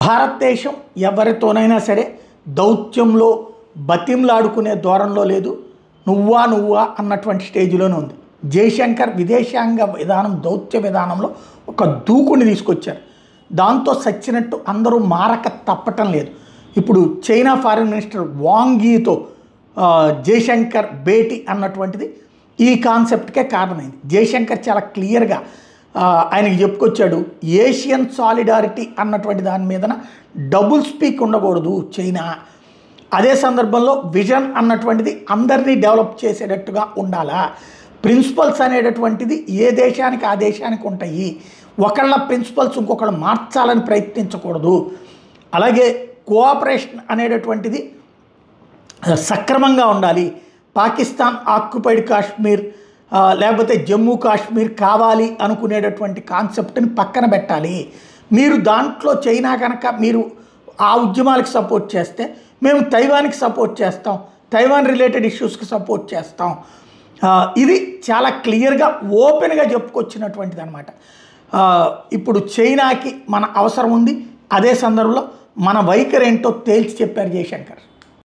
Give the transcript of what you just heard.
భారతదేశం ఎవరితోనైనా సరే దౌత్యంలో బతింలాడుకునే ధోరణిలో లేదు. నువ్వా అన్నటువంటి స్టేజ్లోనే ఉంది. జయశంకర్ విదేశాంగ విధానం దౌత్య విధానంలో ఒక దూకుని తీసుకొచ్చారు. దాంతో సచ్చినట్టు అందరూ మారక తప్పటం లేదు. ఇప్పుడు చైనా ఫారిన్ మినిస్టర్ వాంగీతో జయశంకర్ భేటీ అన్నటువంటిది ఈ కాన్సెప్ట్కే కారణమైంది. జయశంకర్ చాలా క్లియర్గా ఆయనకి చెప్పుకొచ్చాడు, ఏషియన్ సాలిడారిటీ అన్నటువంటి దాని మీదన డబుల్ స్పీక్ ఉండకూడదు చైనా. అదే సందర్భంలో విజన్ అన్నటువంటిది అందరినీ డెవలప్ చేసేటట్టుగా ఉండాలా. ప్రిన్సిపల్స్ అనేటటువంటిది ఏ దేశానికి ఆ దేశానికి ఉంటాయి. ఒకళ్ళ ప్రిన్సిపల్స్ ఇంకొకళ్ళు మార్చాలని ప్రయత్నించకూడదు. అలాగే కోఆపరేషన్ అనేటటువంటిది సక్రమంగా ఉండాలి. పాకిస్తాన్ ఆక్యుపైడ్ కాశ్మీర్ లేకపోతే జమ్మూ కాశ్మీర్ కావాలి అనుకునేటటువంటి కాన్సెప్ట్ని పక్కన పెట్టాలి. మీరు దాంట్లో చైనా కనుక మీరు ఆ ఉద్యమాలకు సపోర్ట్ చేస్తే మేము తైవాన్కి సపోర్ట్ చేస్తాం, తైవాన్ రిలేటెడ్ ఇష్యూస్కి సపోర్ట్ చేస్తాం. ఇది చాలా క్లియర్గా ఓపెన్గా చెప్పుకొచ్చినటువంటిది అనమాట. ఇప్పుడు చైనాకి మన అవసరం ఉంది. అదే సందర్భంలో మన వైఖరి ఏంటో తేల్చి చెప్పారు జయశంకర్.